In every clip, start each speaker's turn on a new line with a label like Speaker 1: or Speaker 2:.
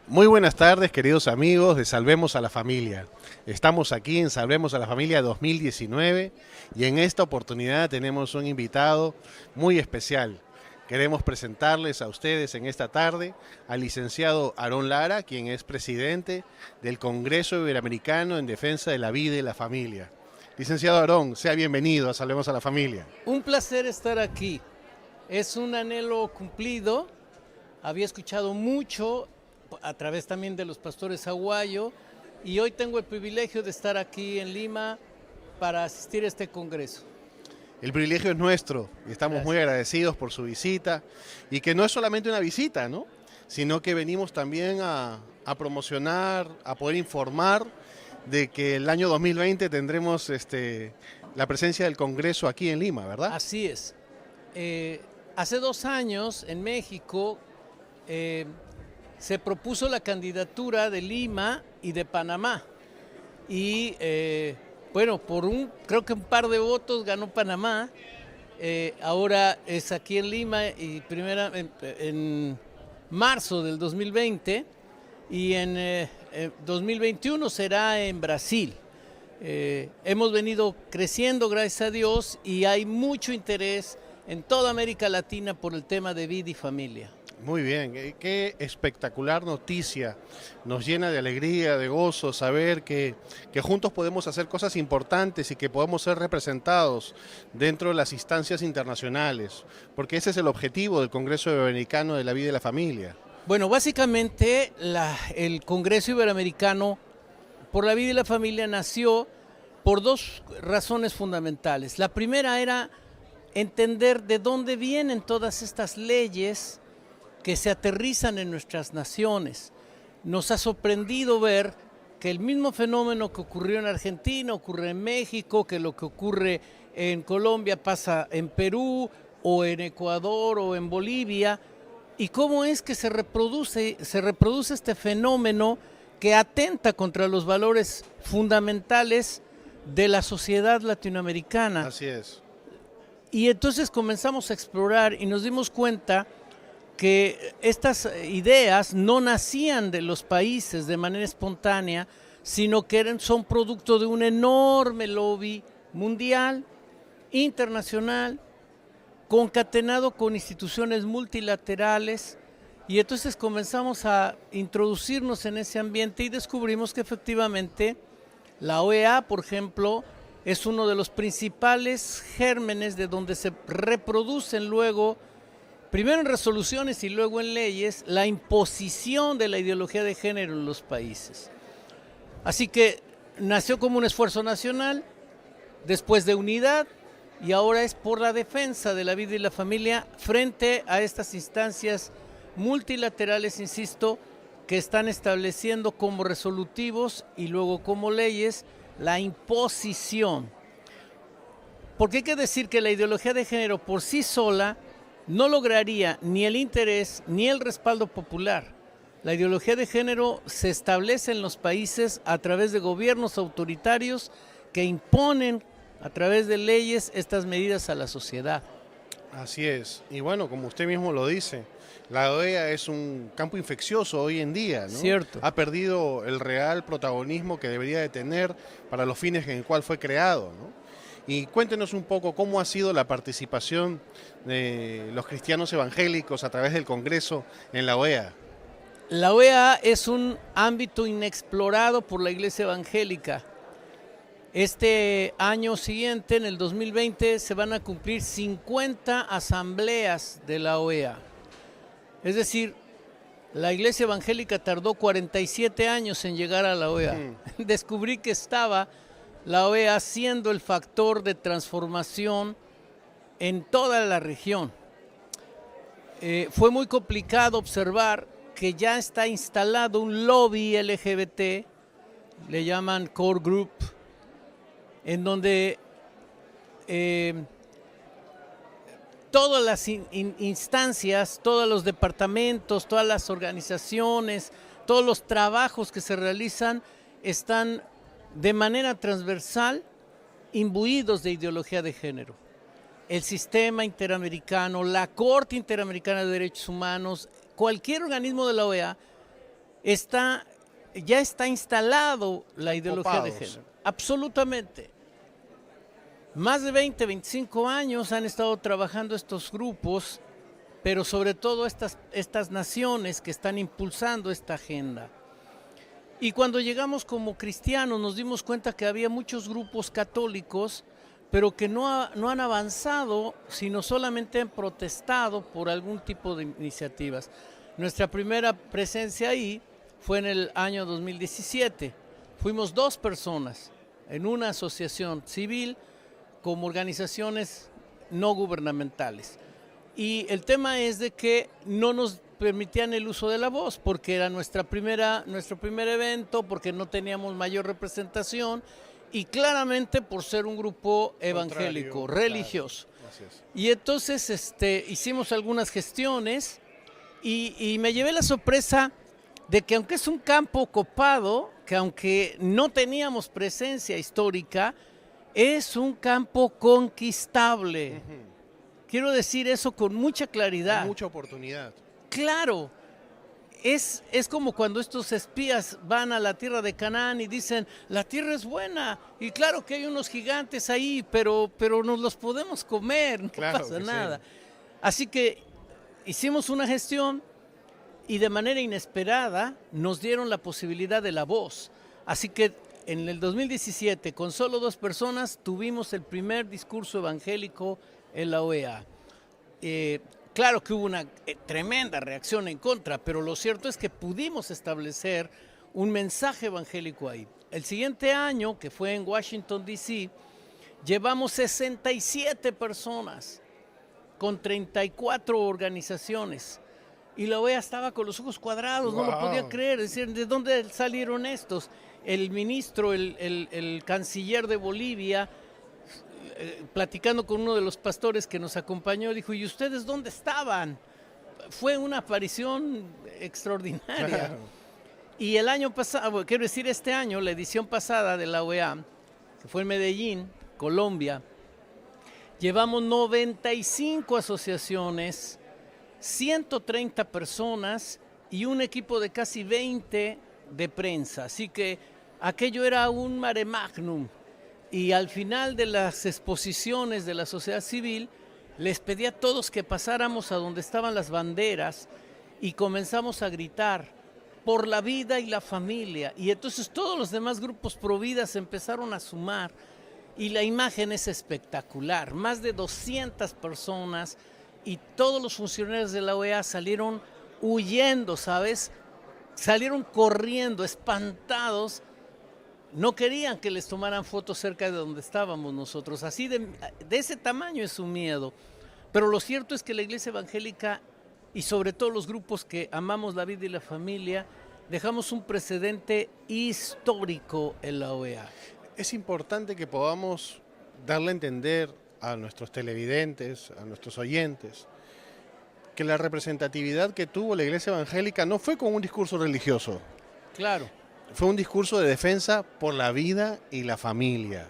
Speaker 1: Muy buenas tardes, queridos amigos de Salvemos a la Familia. Estamos aquí en Salvemos a la Familia 2019 y en esta oportunidad tenemos un invitado muy especial. Queremos presentarles a ustedes en esta tarde al licenciado Aarón Lara, quien es presidente del Congreso Iberoamericano en Defensa de la Vida y la Familia. Licenciado Aarón, sea bienvenido a Salvemos a la Familia.
Speaker 2: Un placer estar aquí. Es un anhelo cumplido. Había escuchado mucho a través también de los pastores Aguayo y hoy tengo el privilegio de estar aquí en Lima para asistir a este congreso.
Speaker 1: El privilegio es nuestro y estamos
Speaker 2: Gracias.
Speaker 1: muy agradecidos por su visita y que no es solamente una visita, ¿no? Sino que venimos también a promocionar, a poder informar de que el año 2020 tendremos la presencia del Congreso aquí en Lima, ¿verdad?
Speaker 2: Así es. Hace 2 años en México se propuso la candidatura de Lima y de Panamá y bueno, creo que un par de votos ganó Panamá. Ahora es aquí en Lima y en marzo del 2020 y en 2021 será en Brasil. Hemos venido creciendo, gracias a Dios, y hay mucho interés en toda América Latina por el tema de vida y familia.
Speaker 1: Muy bien, qué espectacular noticia. Nos llena de alegría, de gozo, saber que juntos podemos hacer cosas importantes y que podemos ser representados dentro de las instancias internacionales, porque ese es el objetivo del Congreso Iberoamericano de la Vida y la Familia.
Speaker 2: Bueno, básicamente el Congreso Iberoamericano por la Vida y la Familia nació por 2 razones fundamentales. La primera era entender de dónde vienen todas estas leyes que se aterrizan en nuestras naciones. Nos ha sorprendido ver que el mismo fenómeno que ocurrió en Argentina ocurre en México, que lo que ocurre en Colombia pasa en Perú o en Ecuador o en Bolivia, y cómo es que se reproduce este fenómeno que atenta contra los valores fundamentales de la sociedad latinoamericana.
Speaker 1: Así es.
Speaker 2: Y entonces comenzamos a explorar y nos dimos cuenta que estas ideas no nacían de los países de manera espontánea, sino que son producto de un enorme lobby mundial, internacional, concatenado con instituciones multilaterales, y entonces comenzamos a introducirnos en ese ambiente y descubrimos que efectivamente la OEA, por ejemplo, es uno de los principales gérmenes de donde se reproducen luego, primero en resoluciones y luego en leyes, la imposición de la ideología de género en los países. Así que nació como un esfuerzo nacional, después de unidad, y ahora es por la defensa de la vida y la familia frente a estas instancias multilaterales, insisto, que están estableciendo como resolutivos y luego como leyes la imposición. Porque hay que decir que la ideología de género por sí sola no lograría ni el interés ni el respaldo popular. La ideología de género se establece en los países a través de gobiernos autoritarios que imponen a través de leyes estas medidas a la sociedad.
Speaker 1: Así es. Y bueno, como usted mismo lo dice, la OEA es un campo infeccioso hoy en día, ¿no?
Speaker 2: Cierto.
Speaker 1: Ha perdido el real protagonismo que debería de tener para los fines en el cual fue creado, ¿no? Y cuéntenos un poco cómo ha sido la participación de los cristianos evangélicos a través del Congreso en la OEA.
Speaker 2: La OEA es un ámbito inexplorado por la Iglesia Evangélica. Este año siguiente, en el 2020, se van a cumplir 50 asambleas de la OEA. Es decir, la Iglesia Evangélica tardó 47 años en llegar a la OEA. Descubrí que estaba la OEA siendo el factor de transformación en toda la región. Fue muy complicado observar que ya está instalado un lobby LGBT, le llaman Core Group, en donde todas las instancias, todos los departamentos, todas las organizaciones, todos los trabajos que se realizan están de manera transversal imbuidos de ideología de género. El sistema interamericano, la Corte Interamericana de Derechos Humanos, cualquier organismo de la OEA ya está instalado la ideología de género. Absolutamente. Más de 20, 25 años han estado trabajando estos grupos, pero sobre todo estas naciones que están impulsando esta agenda. Y cuando llegamos como cristianos nos dimos cuenta que había muchos grupos católicos, pero que no han avanzado, sino solamente han protestado por algún tipo de iniciativas. Nuestra primera presencia ahí fue en el año 2017. Fuimos 2 personas en una asociación civil como organizaciones no gubernamentales. Y el tema es de que no nos permitían el uso de la voz, porque era nuestro primer evento, porque no teníamos mayor representación, y claramente por ser un grupo evangélico, religioso.
Speaker 1: Claro.
Speaker 2: Y entonces hicimos algunas gestiones y me llevé la sorpresa de que aunque es un campo copado, que aunque no teníamos presencia histórica, es un campo conquistable. Quiero decir eso con mucha claridad.
Speaker 1: Hay mucha oportunidad.
Speaker 2: Claro. Es como cuando estos espías van a la tierra de Canaán y dicen, la tierra es buena, y claro que hay unos gigantes ahí, pero nos los podemos comer, no pasa nada. Sí. Así que hicimos una gestión y de manera inesperada nos dieron la posibilidad de la voz. Así que en el 2017, con solo 2 personas, tuvimos el primer discurso evangélico en la OEA. Claro que hubo una tremenda reacción en contra, pero lo cierto es que pudimos establecer un mensaje evangélico ahí. El siguiente año, que fue en Washington, D.C., llevamos 67 personas con 34 organizaciones. Y la OEA estaba con los ojos cuadrados, no lo podía creer. Es decir, ¿de dónde salieron estos? El ministro, el canciller de Bolivia, platicando con uno de los pastores que nos acompañó, dijo, ¿y ustedes dónde estaban? Fue una aparición extraordinaria. Claro. Y el año pasado, quiero decir este año, la edición pasada de la OEA, que fue en Medellín, Colombia, llevamos 95 asociaciones, 130 personas y un equipo de casi 20 de prensa. Así que aquello era un mare magnum. Y al final de las exposiciones de la sociedad civil, les pedí a todos que pasáramos a donde estaban las banderas y comenzamos a gritar por la vida y la familia. Y entonces todos los demás grupos pro vida se empezaron a sumar y la imagen es espectacular. Más de 200 personas y todos los funcionarios de la OEA salieron huyendo, ¿sabes? Salieron corriendo, espantados. No querían que les tomaran fotos cerca de donde estábamos nosotros. Así de ese tamaño es su miedo. Pero lo cierto es que la iglesia evangélica y sobre todo los grupos que amamos la vida y la familia, dejamos un precedente histórico en la OEA.
Speaker 1: Es importante que podamos darle a entender a nuestros televidentes, a nuestros oyentes, que la representatividad que tuvo la iglesia evangélica no fue con un discurso religioso.
Speaker 2: Claro.
Speaker 1: Fue un discurso de defensa por la vida y la familia.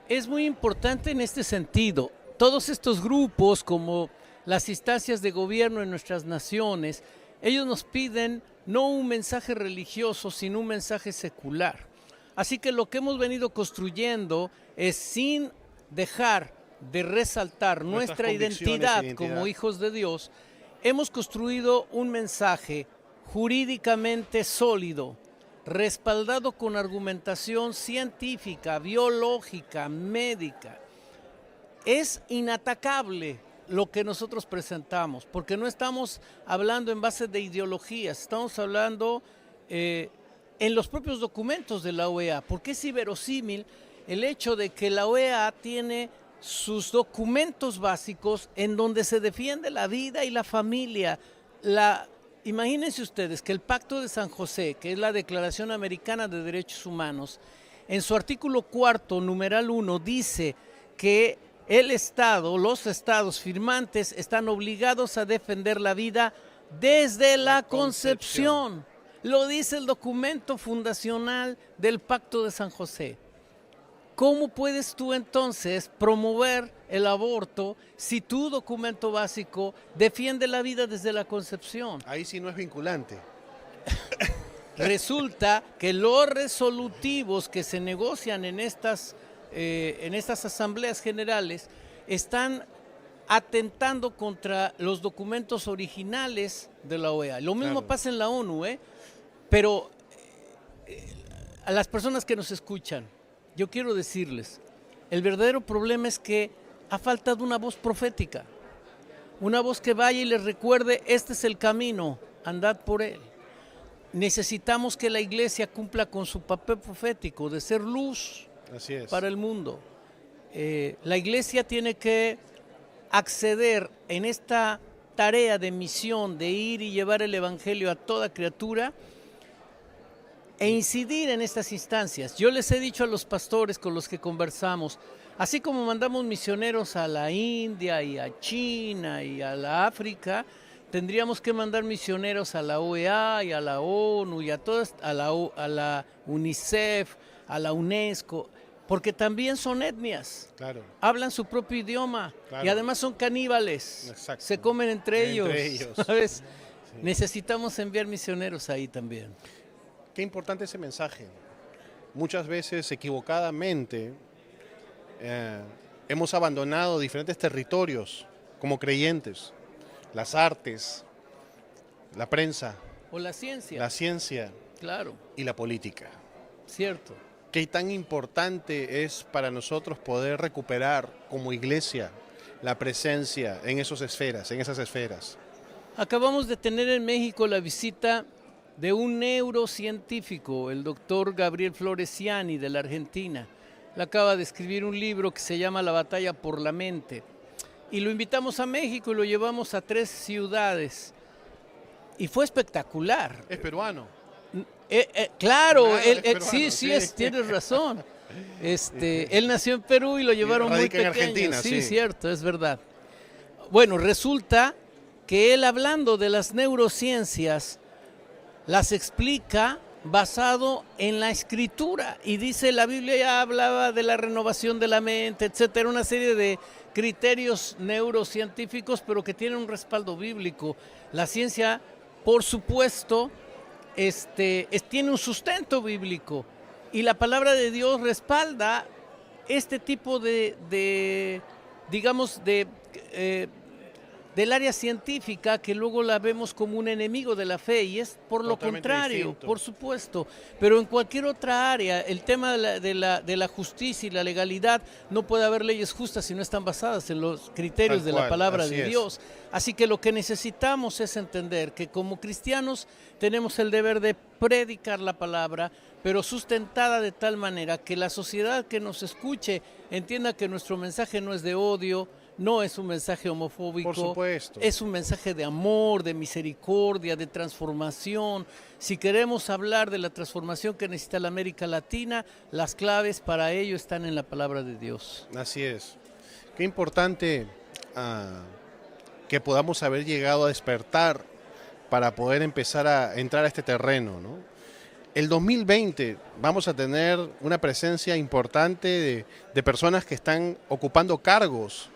Speaker 2: Es muy importante en este sentido. Todos estos grupos, como las instancias de gobierno en nuestras naciones, ellos nos piden no un mensaje religioso, sino un mensaje secular. Así que lo que hemos venido construyendo es, sin dejar de resaltar nuestra identidad como hijos de Dios, hemos construido un mensaje jurídicamente sólido, respaldado con argumentación científica, biológica, médica. Es inatacable lo que nosotros presentamos, porque no estamos hablando en base de ideologías, estamos hablando en los propios documentos de la OEA, porque es inverosímil el hecho de que la OEA tiene sus documentos básicos en donde se defiende la vida y la familia. Imagínense ustedes que el Pacto de San José, que es la Declaración Americana de Derechos Humanos, en su artículo 4, numeral 1, dice que el Estado, los estados firmantes, están obligados a defender la vida desde la concepción. Lo dice el documento fundacional del Pacto de San José. ¿Cómo puedes tú entonces promover el aborto si tu documento básico defiende la vida desde la concepción?
Speaker 1: Ahí sí no es vinculante.
Speaker 2: resulta que los resolutivos que se negocian en estas asambleas generales están atentando contra los documentos originales de la OEA. Lo mismo
Speaker 1: Claro.
Speaker 2: pasa en la ONU, pero a las personas que nos escuchan, yo quiero decirles, el verdadero problema es que ha faltado una voz profética, una voz que vaya y les recuerde, este es el camino, andad por él. Necesitamos que la iglesia cumpla con su papel profético de ser luz
Speaker 1: Así es.
Speaker 2: para el mundo. La iglesia tiene que acceder en esta tarea de misión, de ir y llevar el evangelio a toda criatura e incidir en estas instancias. Yo les he dicho a los pastores con los que conversamos, así como mandamos misioneros a la India y a China y a la África, tendríamos que mandar misioneros a la OEA y a la ONU y a todas, a la UNICEF, a la UNESCO, porque también son etnias.
Speaker 1: Claro.
Speaker 2: Hablan su propio idioma,
Speaker 1: Claro.
Speaker 2: y además son caníbales.
Speaker 1: Exacto.
Speaker 2: Se comen entre ellos. ¿Sabes?
Speaker 1: Sí.
Speaker 2: Necesitamos enviar misioneros ahí también.
Speaker 1: Qué importante ese mensaje. Muchas veces equivocadamente hemos abandonado diferentes territorios como creyentes, las artes, la prensa,
Speaker 2: O la ciencia.
Speaker 1: la ciencia
Speaker 2: Claro,
Speaker 1: y la política.
Speaker 2: cierto.
Speaker 1: Qué tan importante es para nosotros poder recuperar como iglesia la presencia en esas esferas.
Speaker 2: Acabamos de tener en México la visita de un neurocientífico, el doctor Gabriel Floresiani de la Argentina. Él acaba de escribir un libro que se llama La batalla por la mente. Y lo invitamos a México y lo llevamos a 3 ciudades. Y fue espectacular.
Speaker 1: Es peruano.
Speaker 2: Claro,
Speaker 1: Claro,
Speaker 2: él,
Speaker 1: es peruano, sí.
Speaker 2: tienes razón. Él nació en Perú y lo llevaron muy
Speaker 1: radica en
Speaker 2: pequeño.
Speaker 1: Argentina,
Speaker 2: Sí,
Speaker 1: sí.
Speaker 2: cierto, es verdad. Bueno, resulta que él, hablando de las neurociencias, las explica basado en la escritura, y dice, la Biblia ya hablaba de la renovación de la mente, etcétera, una serie de criterios neurocientíficos, pero que tienen un respaldo bíblico. La ciencia, por supuesto, tiene un sustento bíblico, y la palabra de Dios respalda este tipo digamos, del área científica, que luego la vemos como un enemigo de la fe, y es por lo
Speaker 1: Totalmente
Speaker 2: contrario,
Speaker 1: distinto.
Speaker 2: por supuesto. Pero en cualquier otra área, el tema de la justicia y la legalidad, no puede haber leyes justas si no están basadas en los criterios
Speaker 1: Tal
Speaker 2: de
Speaker 1: cual,
Speaker 2: la palabra
Speaker 1: así
Speaker 2: de
Speaker 1: es.
Speaker 2: Dios. Así que lo que necesitamos es entender que como cristianos tenemos el deber de predicar la palabra, pero sustentada de tal manera que la sociedad que nos escuche entienda que nuestro mensaje no es de odio, no es un mensaje homofóbico,
Speaker 1: Por supuesto.
Speaker 2: es un mensaje de amor, de misericordia, de transformación. Si queremos hablar de la transformación que necesita la América Latina, las claves para ello están en la palabra de Dios.
Speaker 1: Así es. Qué importante que podamos haber llegado a despertar para poder empezar a entrar a este terreno, ¿no? El 2020 vamos a tener una presencia importante de personas que están ocupando cargos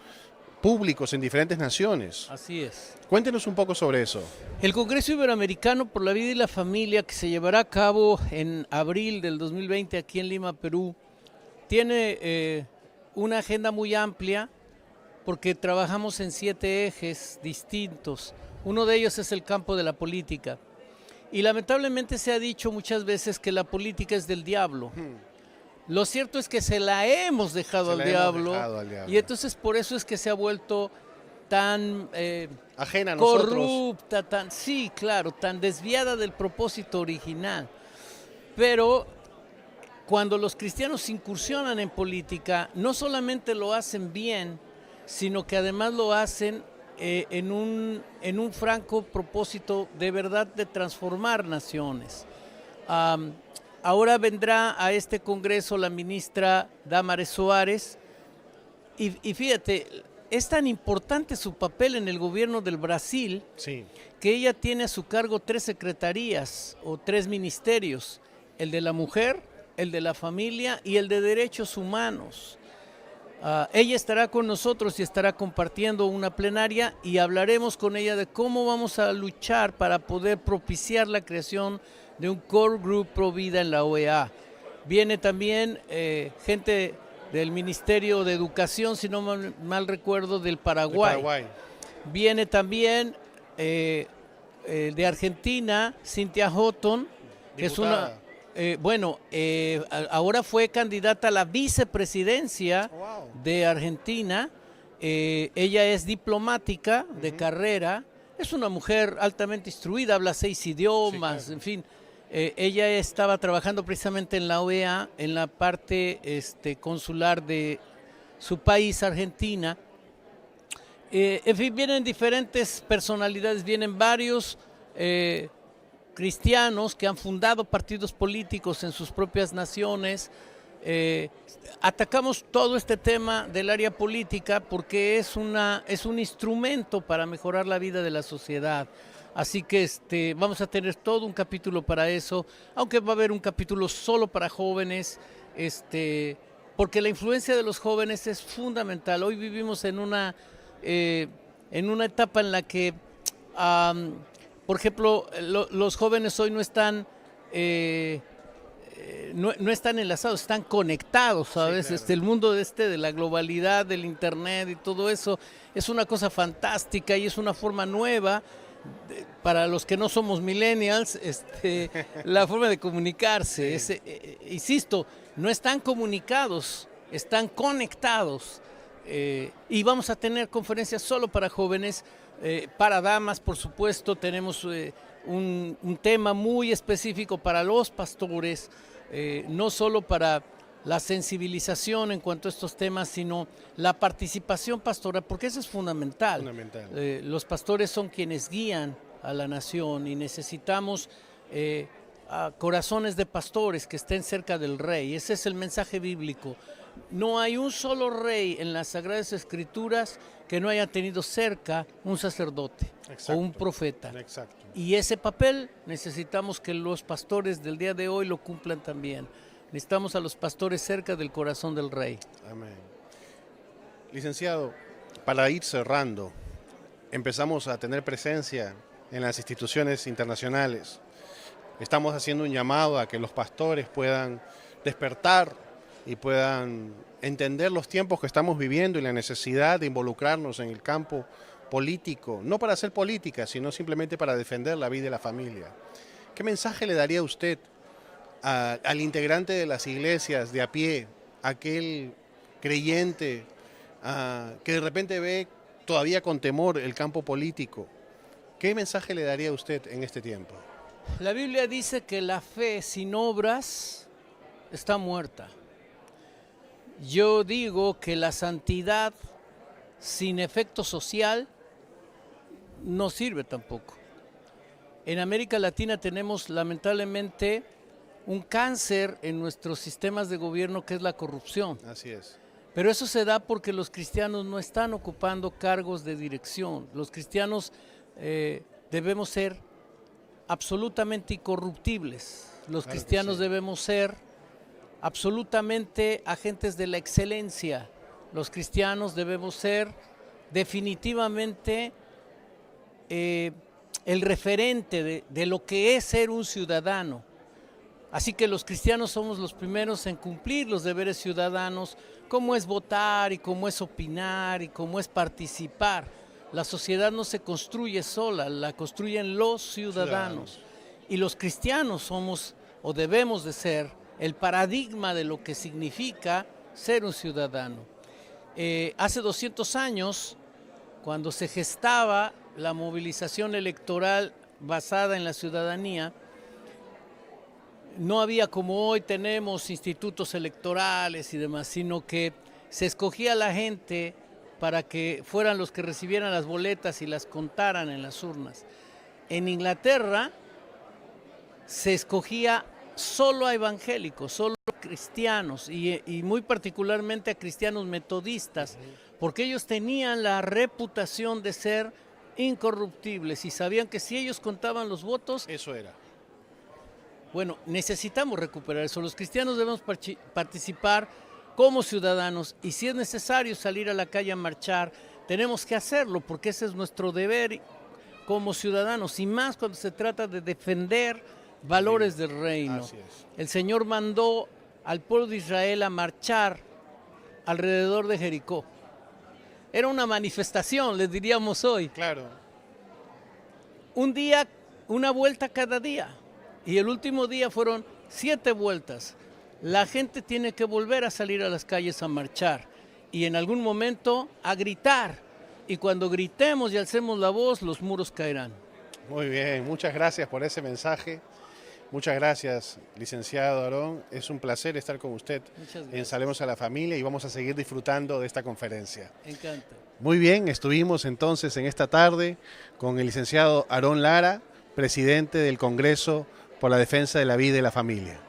Speaker 1: públicos en diferentes naciones.
Speaker 2: Así es.
Speaker 1: Cuéntenos un poco sobre eso.
Speaker 2: El Congreso Iberoamericano por la Vida y la Familia, que se llevará a cabo en abril del 2020 aquí en Lima, Perú, tiene una agenda muy amplia, porque trabajamos en 7 ejes distintos. Uno de ellos es el campo de la política. Y lamentablemente se ha dicho muchas veces que la política es del diablo. Lo cierto es que se la hemos dejado al diablo, y entonces por eso es que se ha vuelto tan
Speaker 1: ajena a nosotros.
Speaker 2: corrupta, sí, claro, tan desviada del propósito original. Pero cuando los cristianos incursionan en política, no solamente lo hacen bien, sino que además lo hacen en un franco propósito de verdad de transformar naciones. Ahora vendrá a este congreso la ministra Damares Soares, y fíjate, es tan importante su papel en el gobierno del Brasil,
Speaker 1: Sí.
Speaker 2: que ella tiene a su cargo 3 secretarías o 3 ministerios: el de la mujer, el de la familia y el de derechos humanos. Ella estará con nosotros y estará compartiendo una plenaria y hablaremos con ella de cómo vamos a luchar para poder propiciar la creación de un core group pro vida en la OEA. Viene también gente del Ministerio de Educación, si no mal recuerdo, del Paraguay. Viene también de Argentina, Cynthia Houghton, que es una... ahora fue candidata a la vicepresidencia de Argentina. Ella es diplomática de carrera, es una mujer altamente instruida, habla 6 idiomas, sí, claro. En fin. Ella estaba trabajando precisamente en la OEA, en la parte consular de su país, Argentina. En fin, vienen diferentes personalidades, vienen varios cristianos que han fundado partidos políticos en sus propias naciones. Atacamos todo este tema del área política porque es un instrumento para mejorar la vida de la sociedad. Así que vamos a tener todo un capítulo para eso, aunque va a haber un capítulo solo para jóvenes, porque la influencia de los jóvenes es fundamental. Hoy vivimos en una etapa en la que, por ejemplo, los jóvenes hoy no están no están enlazados, están conectados, ¿sabes? Sí, claro. El mundo de la globalidad, del internet y todo eso es una cosa fantástica y es una forma nueva para los que no somos millennials, la forma de comunicarse. Sí. Insisto, no están comunicados, están conectados. Y vamos a tener conferencias solo para jóvenes, para damas, por supuesto. Tenemos un tema muy específico para los pastores, no solo para la sensibilización en cuanto a estos temas, sino la participación pastoral, porque eso es fundamental. Los pastores son quienes guían a la nación y necesitamos corazones de pastores que estén cerca del rey. Ese es el mensaje bíblico. No hay un solo rey en las Sagradas Escrituras que no haya tenido cerca un sacerdote. Exacto. O un profeta. Exacto. Y ese papel necesitamos que los pastores del día de hoy lo cumplan también. Necesitamos a los pastores cerca del corazón del rey.
Speaker 1: Amén. Licenciado, para ir cerrando, empezamos a tener presencia en las instituciones internacionales. Estamos haciendo un llamado a que los pastores puedan despertar y puedan entender los tiempos que estamos viviendo y la necesidad de involucrarnos en el campo político, no para hacer política, sino simplemente para defender la vida y la familia. ¿Qué mensaje le daría usted al integrante de las iglesias de a pie, aquel creyente que de repente ve todavía con temor el campo político? ¿Qué mensaje le daría a usted en este tiempo?
Speaker 2: La Biblia dice que la fe sin obras está muerta. Yo digo que la santidad sin efecto social no sirve tampoco. En América Latina tenemos lamentablemente un cáncer en nuestros sistemas de gobierno que es la corrupción.
Speaker 1: Así es.
Speaker 2: Pero eso se da porque los cristianos no están ocupando cargos de dirección. Los cristianos debemos ser absolutamente incorruptibles. Los cristianos debemos ser absolutamente agentes de la excelencia. Los cristianos debemos ser definitivamente el referente de lo que es ser un ciudadano. Así que los cristianos somos los primeros en cumplir los deberes ciudadanos, como es votar y como es opinar y como es participar. La sociedad no se construye sola, la construyen los ciudadanos. Y los cristianos somos o debemos de ser el paradigma de lo que significa ser un ciudadano. Hace 200 años, cuando se gestaba la movilización electoral basada en la ciudadanía, no había como hoy tenemos institutos electorales y demás, sino que se escogía a la gente para que fueran los que recibieran las boletas y las contaran en las urnas. En Inglaterra se escogía solo a evangélicos, solo a cristianos y muy particularmente a cristianos metodistas, porque ellos tenían la reputación de ser incorruptibles y sabían que si ellos contaban los votos...
Speaker 1: Eso era.
Speaker 2: Bueno, necesitamos recuperar eso. Los cristianos debemos participar como ciudadanos, y si es necesario salir a la calle a marchar, tenemos que hacerlo, porque ese es nuestro deber como ciudadanos, y más cuando se trata de defender valores del reino.
Speaker 1: Así es.
Speaker 2: El Señor mandó al pueblo de Israel a marchar alrededor de Jericó. Era una manifestación, les diríamos hoy.
Speaker 1: Claro.
Speaker 2: Un día, una vuelta cada día. Y el último día fueron 7 vueltas. La gente tiene que volver a salir a las calles a marchar y en algún momento a gritar. Y cuando gritemos y alcemos la voz, los muros caerán.
Speaker 1: Muy bien, muchas gracias por ese mensaje. Muchas gracias, licenciado Aarón. Es un placer estar con usted en Salvemos a la Familia y vamos a seguir disfrutando de esta conferencia.
Speaker 2: Encanta.
Speaker 1: Muy bien, estuvimos entonces en esta tarde con el licenciado Aarón Lara, presidente del Congreso por la Defensa de la Vida y la Familia.